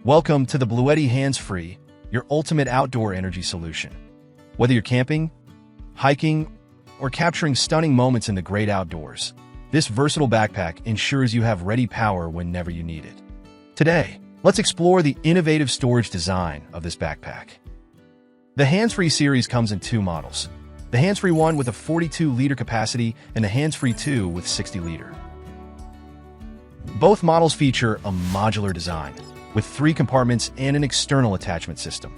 Welcome to the BLUETTI Handsfree, your ultimate outdoor energy solution. Whether you're camping, hiking, or capturing stunning moments in the great outdoors, this versatile backpack ensures you have ready power whenever you need it. Today, let's explore the innovative storage design of this backpack. The Handsfree series comes in two models, the Handsfree 1 with a 42-liter capacity and the Handsfree 2 with 60-liter. Both models feature a modular design, with 3 compartments and an external attachment system.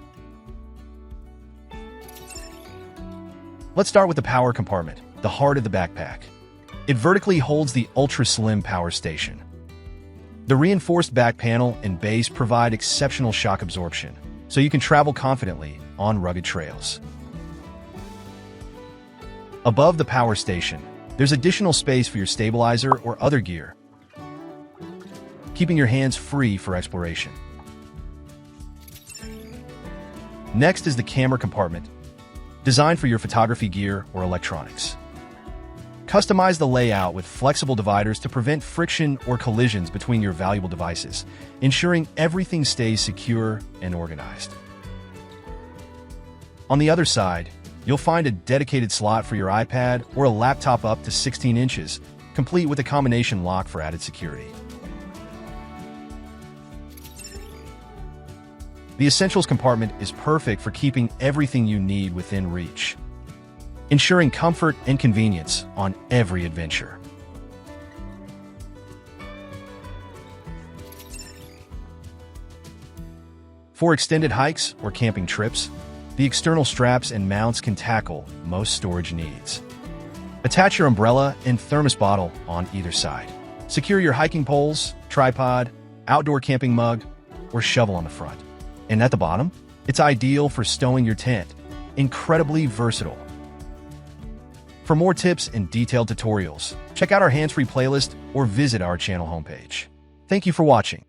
Let's start with the power compartment, the heart of the backpack. It vertically holds the ultra-slim power station. The reinforced back panel and base provide exceptional shock absorption, so you can travel confidently on rugged trails. Above the power station, there's additional space for your stabilizer or other gear, keeping your hands free for exploration. Next is the camera compartment, designed for your photography gear or electronics. Customize the layout with flexible dividers to prevent friction or collisions between your valuable devices, ensuring everything stays secure and organized. On the other side, you'll find a dedicated slot for your iPad or a laptop up to 16 inches, complete with a combination lock for added security. The Essentials compartment is perfect for keeping everything you need within reach, ensuring comfort and convenience on every adventure. For extended hikes or camping trips, the external straps and mounts can tackle most storage needs. Attach your umbrella and thermos bottle on either side. Secure your hiking poles, tripod, outdoor camping mug, or shovel on the front. And at the bottom, it's ideal for stowing your tent. Incredibly versatile. For more tips and detailed tutorials, check out our Handsfree playlist or visit our channel homepage. Thank you for watching.